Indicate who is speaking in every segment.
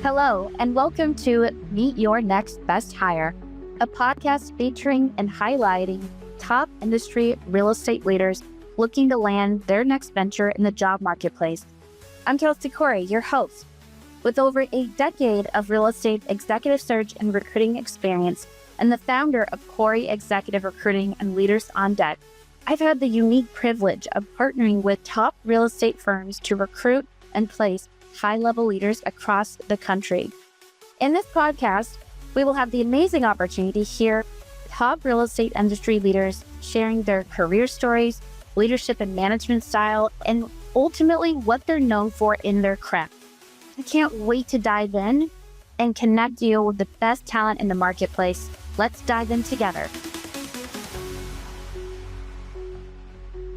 Speaker 1: Hello, and welcome to Meet Your Next Best Hire, a podcast featuring and highlighting top industry real estate leaders looking to land their next venture in the job marketplace. I'm Kelsi Cory, your host. With over a decade of real estate executive search and recruiting experience, and the founder of Cory Executive Recruiting and Leaders on Deck, I've had the unique privilege of partnering with top real estate firms to recruit and place high-level leaders across the country. In this podcast, we will have the amazing opportunity to hear top real estate industry leaders sharing their career stories, leadership and management style, and ultimately what they're known for in their craft. I can't wait to dive in and connect you with the best talent in the marketplace. Let's dive in together.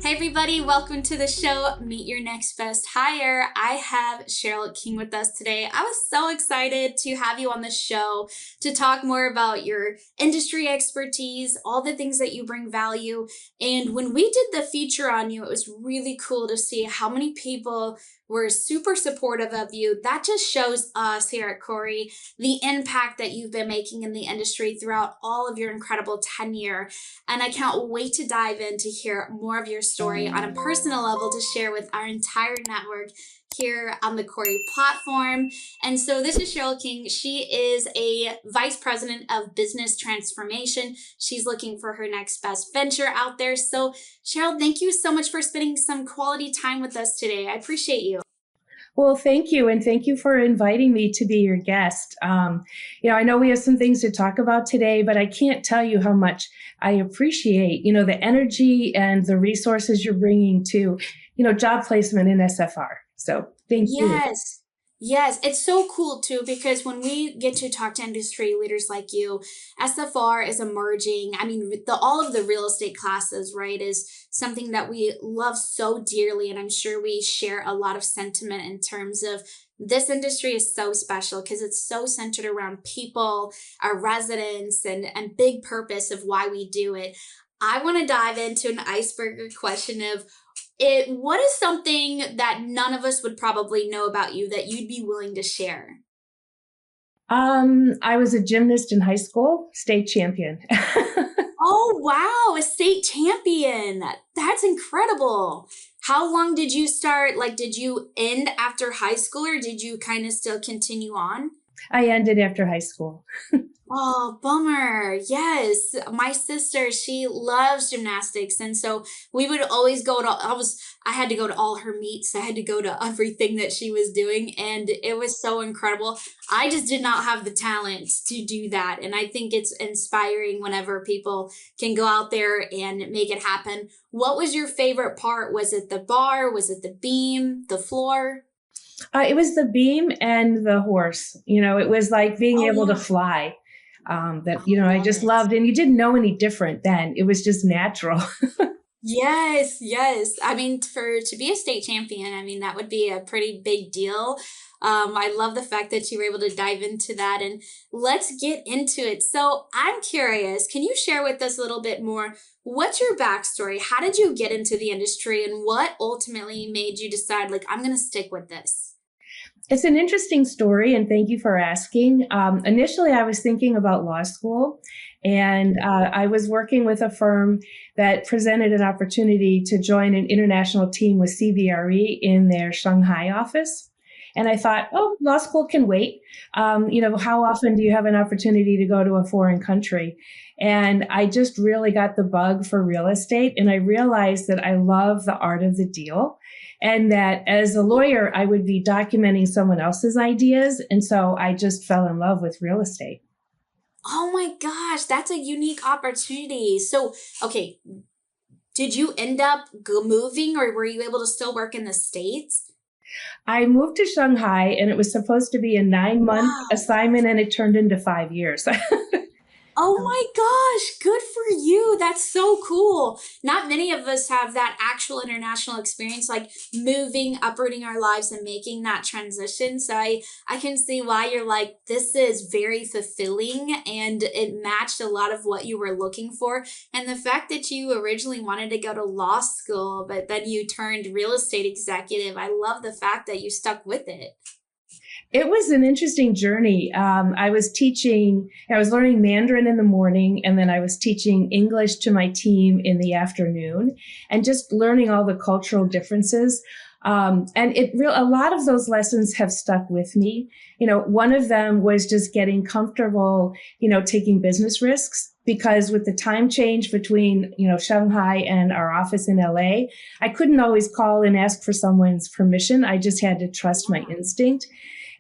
Speaker 2: Hey everybody, welcome to the show, Meet Your Next Best Hire. I have Cheryl King with us today. I was so excited to have you on the show to talk more about your industry expertise, all the things that you bring value. And when we did the feature on you, it was really cool to see how many people were super supportive of you. That just shows us here at Cory the impact that you've been making in the industry throughout all of your incredible tenure. And I can't wait to dive in to hear more of your story on a personal level to share with our entire network here on the Cory platform. And so this is Cheryl King. She is a vice president of business transformation. She's looking for her next best venture out there. So Cheryl, thank you so much for spending some quality time with us today. I appreciate you.
Speaker 3: Well, thank you. And thank you for inviting me to be your guest. I know we have some things to talk about today, but I can't tell you how much I appreciate, the energy and the resources you're bringing to, job placement in SFR. So thank you.
Speaker 2: Yes, it's so cool too, because when we get to talk to industry leaders like you, SFR is emerging. I mean, all of the real estate classes, right, is something that we love so dearly. And I'm sure we share a lot of sentiment in terms of this industry is so special because it's so centered around people, our residents, and big purpose of why we do it. I want to dive into an icebreaker question of what is something that none of us would probably know about you that you'd be willing to share?
Speaker 3: I was a gymnast in high school, state champion.
Speaker 2: Oh, wow. A state champion. That's incredible. How long did you start? Did you end after high school or did you kind of still continue on?
Speaker 3: I ended after high school.
Speaker 2: Oh, bummer. Yes. My sister, she loves gymnastics. And so we would always go to, I had to go to all her meets. I had to go to everything that she was doing. And it was so incredible. I just did not have the talent to do that. And I think it's inspiring whenever people can go out there and make it happen. What was your favorite part? Was it the bar? Was it the beam, the floor?
Speaker 3: It was the beam and the horse. It was like being able to fly. I just loved, and you didn't know any different then. It was just natural.
Speaker 2: Yes. I mean, to be a state champion, I mean, that would be a pretty big deal. I love the fact that you were able to dive into that, and let's get into it. So I'm curious, can you share with us a little bit more? What's your backstory? How did you get into the industry, and what ultimately made you decide, I'm going to stick with this?
Speaker 3: It's an interesting story, and thank you for asking. Initially, I was thinking about law school, and I was working with a firm that presented an opportunity to join an international team with CBRE in their Shanghai office. And I thought, law school can wait. How often do you have an opportunity to go to a foreign country? And I just really got the bug for real estate, and I realized that I love the art of the deal. And that as a lawyer, I would be documenting someone else's ideas. And so I just fell in love with real estate.
Speaker 2: Oh my gosh, that's a unique opportunity. So, okay, did you end up moving or were you able to still work in the States?
Speaker 3: I moved to Shanghai and it was supposed to be a 9-month assignment and it turned into 5 years.
Speaker 2: Oh my gosh, good for you. That's so cool. Not many of us have that actual international experience, like moving, uprooting our lives and making that transition. So I can see why you're like, this is very fulfilling and it matched a lot of what you were looking for. And the fact that you originally wanted to go to law school, but then you turned real estate executive, I love the fact that you stuck with it.
Speaker 3: It was an interesting journey. I was learning Mandarin in the morning, and then I was teaching English to my team in the afternoon, and just learning all the cultural differences. A lot of those lessons have stuck with me. One of them was just getting comfortable, taking business risks, because with the time change between, Shanghai and our office in LA, I couldn't always call and ask for someone's permission. I just had to trust my instinct.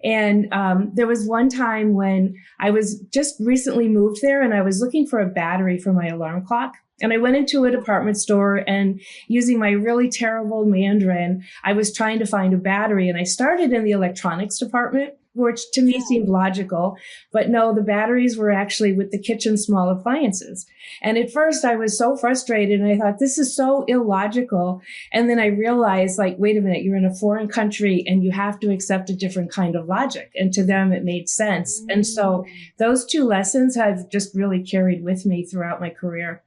Speaker 3: And there was one time when I was just recently moved there, and I was looking for a battery for my alarm clock. And I went into a department store, and using my really terrible Mandarin, I was trying to find a battery. And I started in the electronics department, which to me seemed logical. But no, the batteries were actually with the kitchen small appliances. And at first I was so frustrated, and I thought, this is so illogical. And then I realized, wait a minute, you're in a foreign country and you have to accept a different kind of logic. And to them, it made sense. And so those two lessons have just really carried with me throughout my career.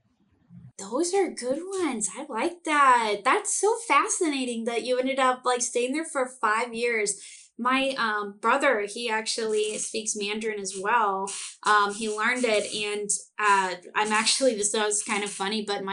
Speaker 2: Those are good ones. I like that. That's so fascinating that you ended up staying there for 5 years. My brother, he actually speaks Mandarin as well. He learned it, and I'm actually, this was kind of funny, but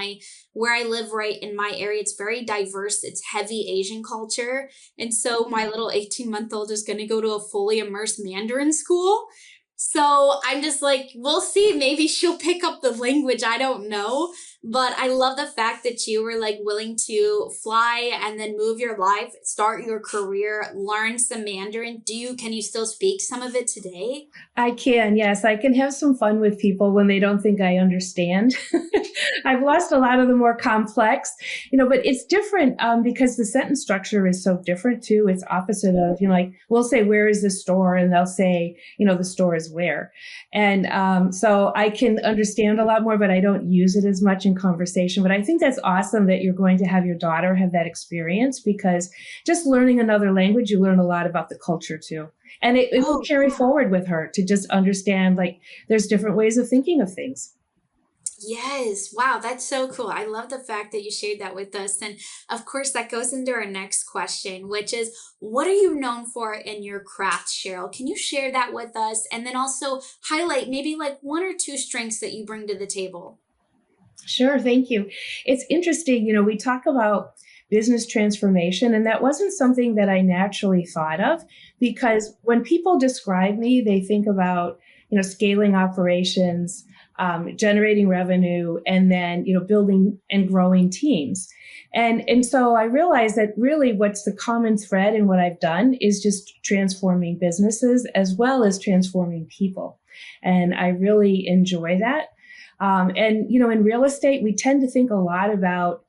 Speaker 2: where I live right in my area, it's very diverse. It's heavy Asian culture. And so my little 18-month-old is going to go to a fully immersed Mandarin school. So I'm just we'll see. Maybe she'll pick up the language. I don't know. But I love the fact that you were willing to fly and then move your life, start your career, learn some Mandarin. Can you still speak some of it today?
Speaker 3: I can, yes. I can have some fun with people when they don't think I understand. I've lost a lot of the more complex, but it's different because the sentence structure is so different too. It's opposite of, we'll say, where is the store? And they'll say, the store is where. And so I can understand a lot more, but I don't use it as much in conversation. But I think that's awesome that you're going to have your daughter have that experience, because just learning another language, you learn a lot about the culture too. And it will carry forward with her to just understand, there's different ways of thinking of things.
Speaker 2: Yes. Wow. That's so cool. I love the fact that you shared that with us. And of course, that goes into our next question, which is, what are you known for in your craft, Cheryl? Can you share that with us? And then also highlight maybe one or two strengths that you bring to the table.
Speaker 3: Sure. Thank you. It's interesting. We talk about business transformation, and that wasn't something that I naturally thought of, because when people describe me, they think about, scaling operations, generating revenue, and then, building and growing teams. And so I realized that really what's the common thread in what I've done is just transforming businesses as well as transforming people. And I really enjoy that. In real estate, we tend to think a lot about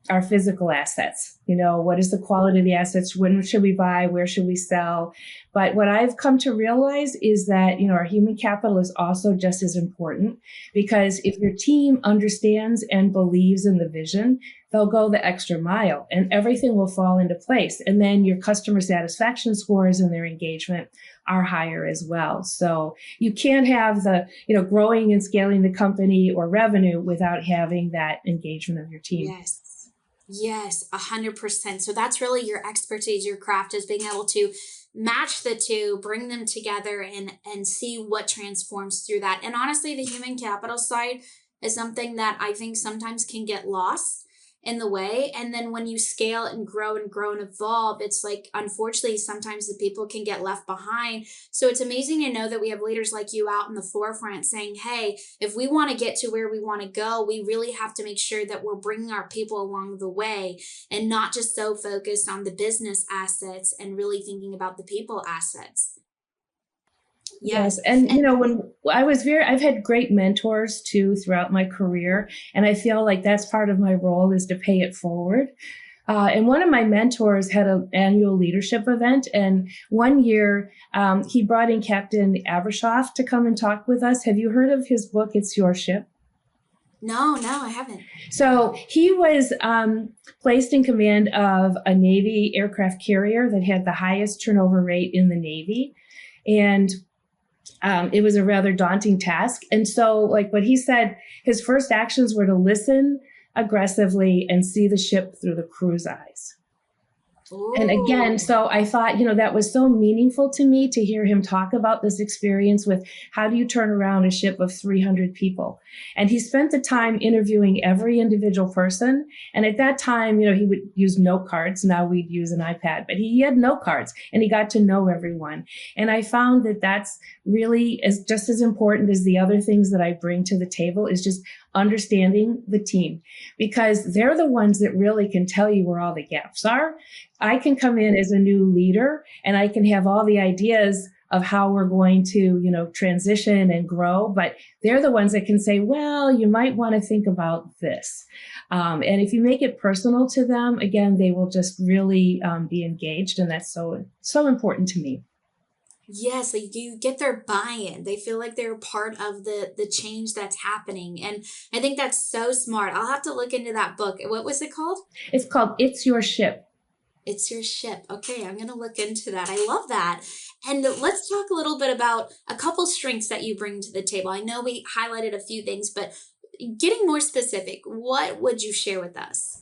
Speaker 3: our physical assets. What is the quality of the assets? When should we buy? Where should we sell? But what I've come to realize is that, our human capital is also just as important, because if your team understands and believes in the vision, they'll go the extra mile and everything will fall into place. And then your customer satisfaction scores and their engagement are higher as well. So you can't have the, growing and scaling the company or revenue without having that engagement of your team.
Speaker 2: Yes, 100%. So that's really your expertise, your craft, is being able to match the two, bring them together, and see what transforms through that. And honestly, the human capital side is something that I think sometimes can get lost in the way. And then when you scale and grow and evolve, it's unfortunately, sometimes the people can get left behind. So it's amazing to know that we have leaders like you out in the forefront saying, hey, if we want to get to where we want to go, we really have to make sure that we're bringing our people along the way and not just so focused on the business assets and really thinking about the people assets.
Speaker 3: Yes. And, when I've had great mentors too throughout my career. And I feel like that's part of my role, is to pay it forward. And one of my mentors had an annual leadership event. And one year he brought in Captain Abershoff to come and talk with us. Have you heard of his book, It's Your Ship?
Speaker 2: No, I haven't.
Speaker 3: So he was placed in command of a Navy aircraft carrier that had the highest turnover rate in the Navy. And it was a rather daunting task. And so, what he said, his first actions were to listen aggressively and see the ship through the crew's eyes. And again,
Speaker 2: Ooh.
Speaker 3: so I thought, that was so meaningful to me to hear him talk about this experience with how do you turn around a ship of 300 people? And he spent the time interviewing every individual person. And at that time, he would use note cards. Now we'd use an iPad, but he had note cards and he got to know everyone. And I found that that's really just as important as the other things that I bring to the table is just understanding the team, because they're the ones that really can tell you where all the gaps are. I can come in as a new leader and I can have all the ideas of how we're going to, transition and grow, but they're the ones that can say, well, you might want to think about this. And if you make it personal to them, again, they will just really be engaged. And that's so important to me.
Speaker 2: Yes, like you get their buy-in. They feel like they're part of the change that's happening. And I think that's so smart. I'll have to look into that book. What was it called?
Speaker 3: It's called It's Your Ship.
Speaker 2: It's Your Ship. Okay, I'm going to look into that. I love that. And let's talk a little bit about a couple strengths that you bring to the table. I know we highlighted a few things, but getting more specific, what would you share with us?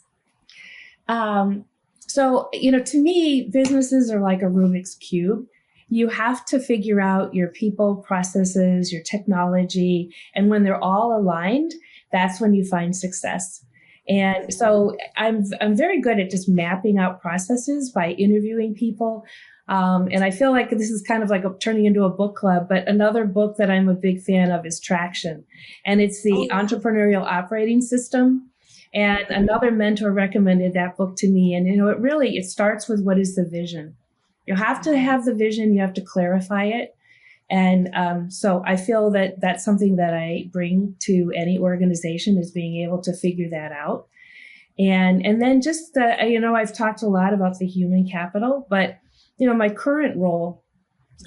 Speaker 3: So, to me, businesses are like a Rubik's Cube. You have to figure out your people, processes, your technology. And when they're all aligned, that's when you find success. And so I'm very good at just mapping out processes by interviewing people. And I feel like this is kind of like turning into a book club, but another book that I'm a big fan of is Traction. And it's the entrepreneurial operating system. And another mentor recommended that book to me. And, it starts with what is the vision. You have to have the vision. You have to clarify it. And so I feel that that's something that I bring to any organization is being able to figure that out. And then just, I've talked a lot about the human capital, but, my current role,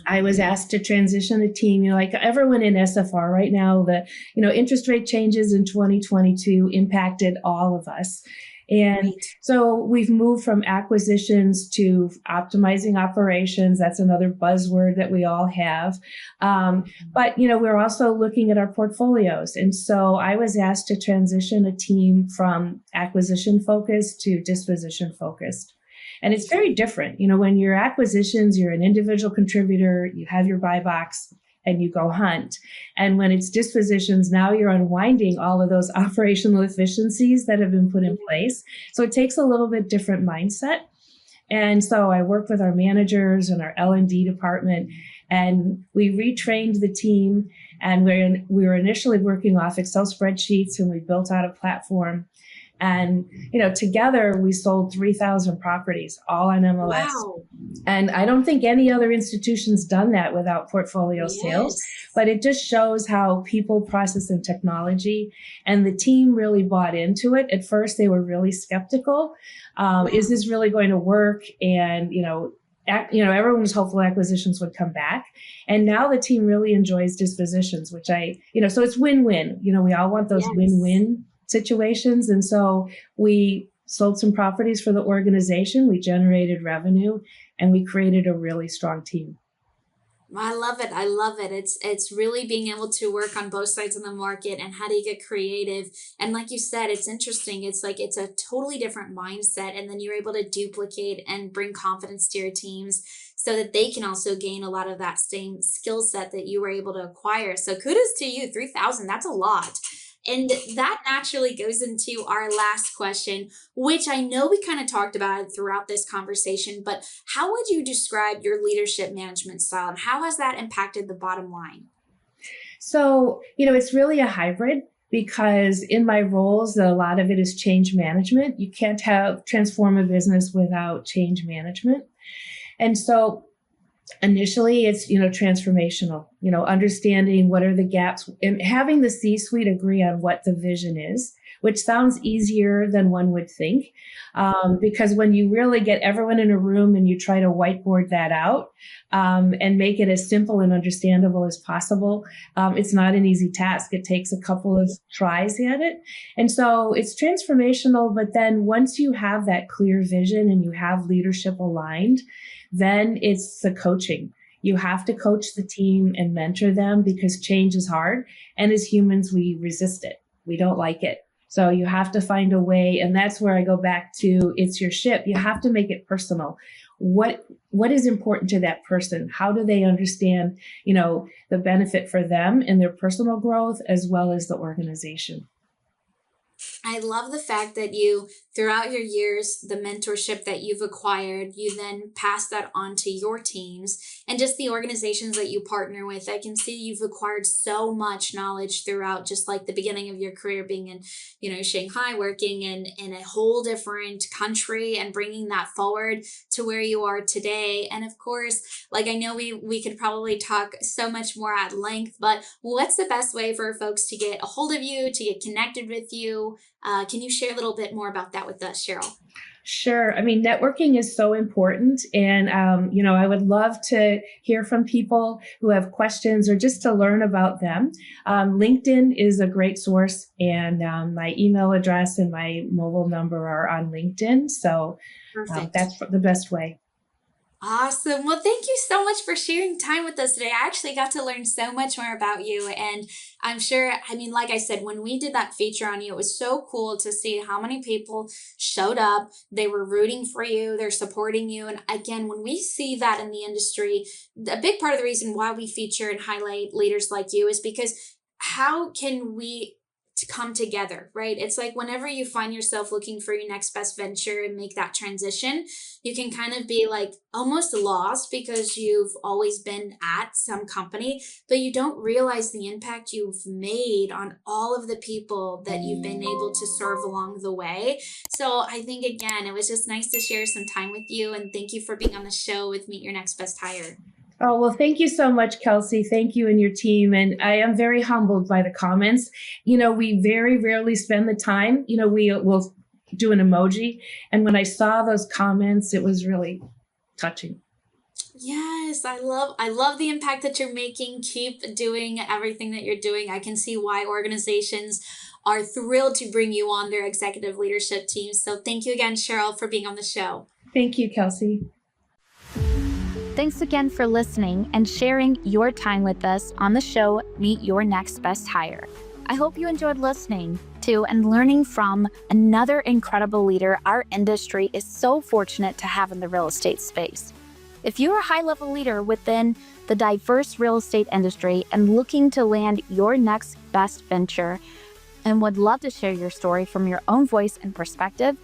Speaker 3: I was asked to transition a team, like everyone in SFR right now, the, interest rate changes in 2022 impacted all of us. And so we've moved from acquisitions to optimizing operations. That's another buzzword that we all have. But, we're also looking at our portfolios. And so I was asked to transition a team from acquisition focused to disposition focused. And it's very different. When you're acquisitions, you're an individual contributor, you have your buy box, and you go hunt. And when it's dispositions, now you're unwinding all of those operational efficiencies that have been put in place. So it takes a little bit different mindset. And so I worked with our managers and our L&D department, and we retrained the team. And we were initially working off Excel spreadsheets, and we built out a platform. And, together we sold 3,000 properties, all on MLS.
Speaker 2: Wow.
Speaker 3: And I don't think any other institution's done that without portfolio sales, but it just shows how people, process, and technology, and the team really bought into it. At first, they were really skeptical. Is this really going to work? And, everyone was hopeful acquisitions would come back. And now the team really enjoys dispositions, which so it's win-win. We all want those win-win situations. And so we sold some properties for the organization, we generated revenue, and we created a really strong team.
Speaker 2: I love it. I love it. It's really being able to work on both sides of the market and how do you get creative. And like you said, it's interesting. It's like it's a totally different mindset. And then you're able to duplicate and bring confidence to your teams so that they can also gain a lot of that same skill set that you were able to acquire. So kudos to you. 3,000, that's a lot. And that naturally goes into our last question, which I know we kind of talked about it throughout this conversation, but how would you describe your leadership management style and how has that impacted the bottom line?
Speaker 3: So, it's really a hybrid because in my roles, a lot of it is change management. You can't transform a business without change management. And so initially, it's, transformational, understanding what are the gaps and having the C-suite agree on what the vision is, which sounds easier than one would think. Because when you really get everyone in a room and you try to whiteboard that out and make it as simple and understandable as possible, it's not an easy task. It takes a couple of tries at it. And so it's transformational. But then once you have that clear vision and you have leadership aligned, then it's the coaching. You have to coach the team and mentor them because change is hard. And as humans, we resist it. We don't like it. So you have to find a way. And that's where I go back to, it's your ship. You have to make it personal. What is important to that person? How do they understand, the benefit for them and their personal growth as well as the organization?
Speaker 2: I love the fact that you, throughout your years, the mentorship that you've acquired, you then pass that on to your teams and just the organizations that you partner with. I can see you've acquired so much knowledge throughout just like the beginning of your career being in, Shanghai, working in a whole different country and bringing that forward to where you are today. And of course, like I know we could probably talk so much more at length, but what's the best way for folks to get a hold of you, to get connected with you? Can you share a little bit more about that with us, Cheryl?
Speaker 3: Sure. I mean, networking is so important. And, I would love to hear from people who have questions or just to learn about them. LinkedIn is a great source, and my email address and my mobile number are on LinkedIn. So that's the best way.
Speaker 2: Awesome. Well, thank you so much for sharing time with us today. I actually got to learn so much more about you. And I'm sure, like I said, when we did that feature on you, it was so cool to see how many people showed up. They were rooting for you. They're supporting you. And again, when we see that in the industry, a big part of the reason why we feature and highlight leaders like you is because how can we come together, right? It's like whenever you find yourself looking for your next best venture and make that transition, you can kind of be like almost lost because you've always been at some company, but you don't realize the impact you've made on all of the people that you've been able to serve along the way. So I think, again, it was just nice to share some time with you, and thank you for being on the show with Meet Your Next Best Hire.
Speaker 3: Oh, well, thank you so much, Kelsi. Thank you and your team. And I am very humbled by the comments. We very rarely spend the time. We will do an emoji. And when I saw those comments, it was really touching.
Speaker 2: Yes, I love the impact that you're making. Keep doing everything that you're doing. I can see why organizations are thrilled to bring you on their executive leadership team. So thank you again, Cheryl, for being on the show.
Speaker 3: Thank you, Kelsi.
Speaker 1: Thanks again for listening and sharing your time with us on the show, Meet Your Next Best Hire. I hope you enjoyed listening to and learning from another incredible leader our industry is so fortunate to have in the real estate space. If you're a high-level leader within the diverse real estate industry and looking to land your next best venture and would love to share your story from your own voice and perspective,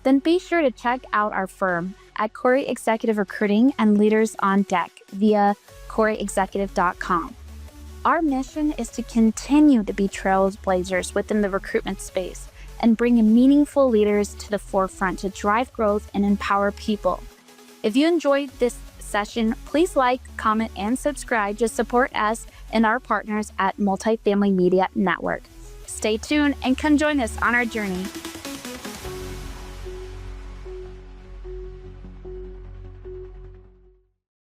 Speaker 1: then be sure to check out our firm at Cory Executive Recruiting and Leaders on Deck via coryexecutive.com. Our mission is to continue to be trailblazers within the recruitment space and bring meaningful leaders to the forefront to drive growth and empower people. If you enjoyed this session, please like, comment, and subscribe to support us and our partners at Multifamily Media Network. Stay tuned and come join us on our journey